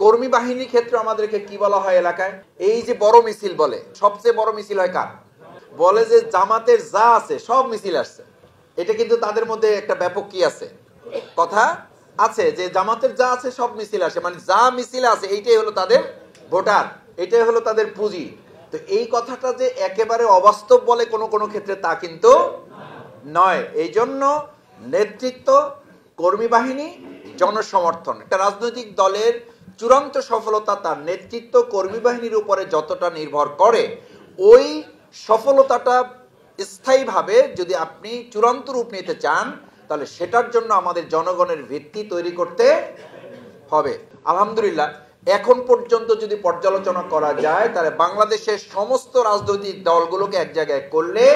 কর্মী বাহিনীর ক্ষেত্রে আমাদেরকে কি বলা হয় এলাকায়? এই যে বড় মিছিল বলে, সবচেয়ে বড় মিছিল হয় কার? বলে যে জামাতের যা আছে সব মিছিল আসছে। এটা কিন্তু তাদের মধ্যে একটা ব্যাপক কি আছে, কথা আছে যে জামাতের যা আছে সব মিছিল আসে, মানে যা মিছিল আছে এইটাই হলো তাদের ভোটার, এটাই হলো তাদের পুঁজি। তো এই কথাটা যে একেবারে অবাস্তব বলে কোনো কোনো ক্ষেত্রে তা কিন্তু নয়। এই জন্য নেতৃত্ব, কর্মী বাহিনী, জনসমর্থন, একটা রাজনৈতিক দলের চূড়ান্ত সফলতা তার নেতৃত্ব, কর্মী বাহিনীর উপরে যতটা নির্ভর করে, ওই সফলতাটা স্থায়ীভাবে যদি আপনি চূড়ান্ত রূপ নিতে চান, তাহলে সেটার জন্য আমাদের জনগণের ভিত্তি তৈরি করতে হবে। আলহামদুলিল্লাহ, এখন পর্যন্ত যদি পর্যালোচনা করা যায়, তাহলে বাংলাদেশের সমস্ত রাজনৈতিক দলগুলোকে এক জায়গায় করলে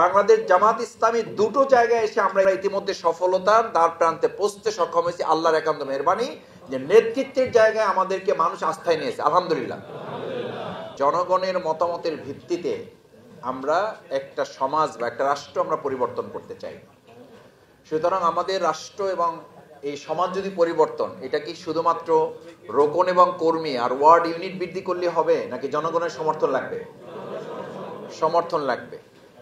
বাংলাদেশ জামাত ইসলামী দুটো জায়গায় এসে আমরা ইতিমধ্যে সফলতার দ্বার প্রান্তে পৌঁছতে সক্ষম হয়েছি। আল্লাহর একান্ত মেহেরবানি যে নেতৃত্বের জায়গায় আমাদেরকে মানুষ আস্থায় নিয়েছে। আলহামদুলিল্লাহ, জনগণের মতামতের ভিত্তিতে আমরা একটা সমাজ বা একটা রাষ্ট্র আমরা পরিবর্তন করতে চাই। সুতরাং আমাদের রাষ্ট্র এবং এই সমাজ যদি পরিবর্তন, এটা কি শুধুমাত্র রোকন এবং কর্মী আর ওয়ার্ড ইউনিট বৃদ্ধি করলে হবে, নাকি জনগণের সমর্থন লাগবে? সমর্থন লাগবে।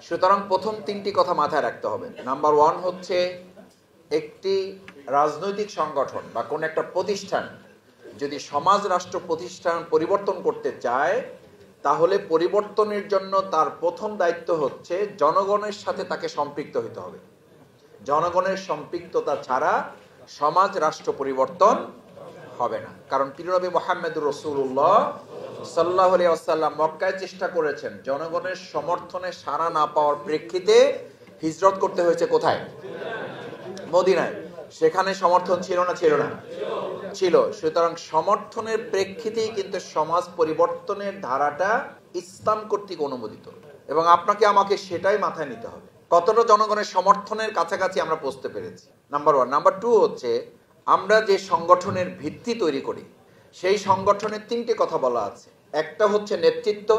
সুতরাং প্রথম তিনটি কথা মাথায় রাখতে হবে। নাম্বার ওয়ান হচ্ছে, একটি রাজনৈতিক সংগঠন বা কোন একটা প্রতিষ্ঠান যদি সমাজ রাষ্ট্র প্রতিষ্ঠান পরিবর্তন করতে চায়, তাহলে পরিবর্তনের জন্য তার প্রথম দায়িত্ব হচ্ছে জনগণের সাথে তাকে সম্পৃক্ত হতে হবে। জনগণের সম্পৃক্ততা ছাড়া সমাজ রাষ্ট্র পরিবর্তন হবে না। কারণ প্রিয় নবী মুহাম্মদুর রাসূলুল্লাহ সাল্লাল্লাহু আলাইহি ওয়াসাল্লাম মক্কায় চেষ্টা করেছেন, জনগণের সমর্থনে সাড়া না পাওয়ার প্রেক্ষিতে হিজরত করতে হয়েছে কোথায়? মদিনায়। সেখানে সমর্থন ছিল না ছিল না? ছিল। সুতরাং সমর্থনের প্রেক্ষিতেই কিন্তু সমাজ পরিবর্তনের ধারাটা ইসলাম কর্তৃক অনুমোদিত, এবং আপনাকে আমাকে সেটাই মাথায় নিতে হবে কতটা জনগণের সমর্থনের কাছাকাছি আমরা পৌঁছতে পেরেছি। Number one. নাম্বার টু হচ্ছে, আমরা যে সংগঠনের ভিত্তি তৈরি করি সেই সংগঠনের তিনটে কথা বলা আছে। একটা হচ্ছে নেতৃত্ব,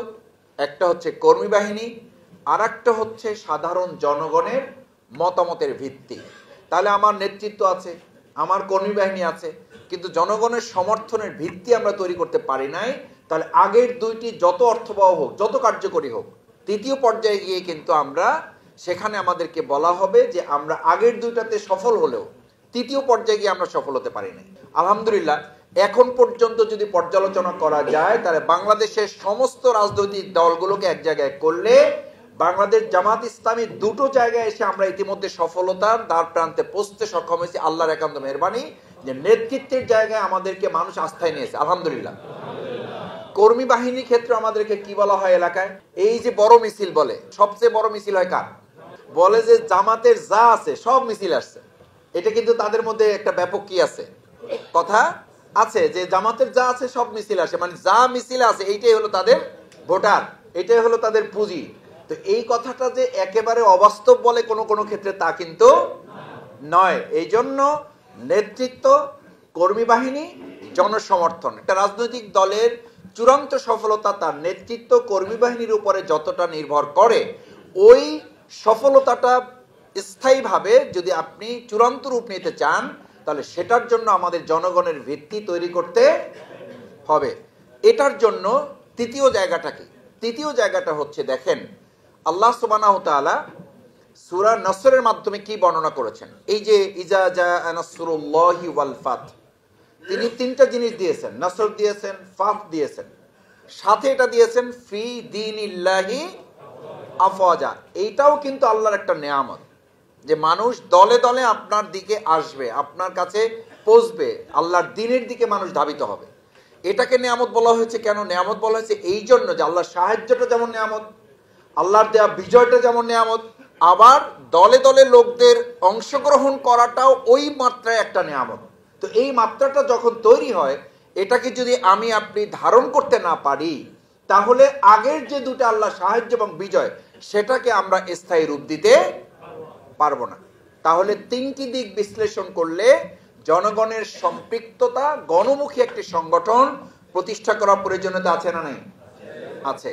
একটা হচ্ছে কর্মী বাহিনী, আর একটা হচ্ছে সাধারণ জনগণের মতামতের ভিত্তি। তাহলে আমার নেতৃত্ব আছে, আমার কর্মী বাহিনী আছে, কিন্তু জনগণের সমর্থনের ভিত্তি আমরা তৈরি করতে পারি নাই। তাহলে আগের দুইটি যত অর্থবহ হোক, যত কার্যকরী হোক, তৃতীয় পর্যায়ে গিয়ে কিন্তু আমরা সেখানে আমাদেরকে বলা হবে যে আমরা আগের দুইটাতে সফল হলেও তৃতীয় পর্যায়ে গিয়ে আমরা সফল হতে পারি নাই। আলহামদুলিল্লাহ, এখন পর্যন্ত যদি পর্যালোচনা করা যায়, তাহলে বাংলাদেশের সমস্ত রাজনৈতিক দলগুলোকে এক জায়গায় করলে বাংলাদেশ জামাত ইসলামী দুটো জায়গায় এসে আমরা ইতিমধ্যে সফলতার দ্বার প্রান্তে পৌঁছতে সক্ষম হয়েছি। আল্লাহর একান্ত মেহেরবানি যে নেতৃত্বের জায়গায় আমাদেরকে মানুষ আস্থায় নিয়েছে। আলহামদুলিল্লাহ, কর্মী বাহিনীর ক্ষেত্রে আমাদেরকে কি বলা হয় এলাকায়? এই যে বড় মিছিল বলে, সবচেয়ে বড় মিছিল হয় কার? বলে যে জামাতের যা আছে সব মিছিল আসছে। এটা কিন্তু তাদের মধ্যে একটা ব্যাপক কি আছে, কথা আছে যে জামাতের যা আছে সব মিছিল আসে, মানে যা মিছিল আছে এইটাই হলো তাদের ভোটার, এটাই হলো তাদের পুঁজি। তো এই কথাটা যে একেবারে অবাস্তব বলে কোনো কোনো ক্ষেত্রে তা কিন্তু নয়। এই জন্য নেতৃত্ব, কর্মী বাহিনী, জনসমর্থন, একটা রাজনৈতিক দলের চূড়ান্ত সফলতা তার নেতৃত্ব, কর্মী বাহিনীর উপরে যতটা নির্ভর করে, ওই সফলতাটা স্থায়ীভাবে যদি আপনি চূড়ান্ত রূপ নিতে চান, তাহলে সেটার জন্য আমাদের জনগণের ভিত্তি তৈরি করতে হবে। এটার জন্য তৃতীয় জায়গাটা কি? তৃতীয় জায়গাটা হচ্ছে, দেখেন আল্লাহ সুবহানাহু ওয়া তাআলা সূরা নসরের মাধ্যমে কি বর্ণনা করেছেন। এই যে ইজা জা নাসরুল্লাহি ওয়াল ফাত, তিনি তিনটা জিনিস দিয়েছেন, নসর দিয়েছেন, ফাত দিয়েছেন, সাথে এটা দিয়েছেন ফি দীনিল্লাহি আফওয়াজা। এইটাও কিন্তু আল্লাহর একটা নেয়ামত যে মানুষ দলে দলে আপনার দিকে আসবে, আপনার কাছে পৌঁছবে, আল্লাহর দ্বীনের দিকে মানুষ ধাবিত হবে। এটাকে নেয়ামত বলা হয়েছে। কেন নেয়ামত বলা হয়েছে? এই জন্য যে আল্লাহর সাহায্যটা যেমন নেয়ামত, আল্লাহর দেয়া বিজয়টা যেমন নেয়ামত, আবার দলে দলে লোকদের অংশগ্রহণ করাটাও ওই মাত্রায় একটা নেয়ামত। তো এই মাত্রাটা যখন তৈরি হয়, এটাকে যদি আমি আপনি ধারণ করতে না পারি, তাহলে আগের যে দুটো আল্লাহ সাহায্য এবং বিজয়, সেটাকে আমরা স্থায়ী রূপ দিতে পারবো না। তাহলে তিনটি দিক বিশ্লেষণ করলে জনগণের সম্পৃক্ততা, গণমুখী একটি সংগঠন প্রতিষ্ঠা করার প্রয়োজনীয়তা আছে না নাই? আছে।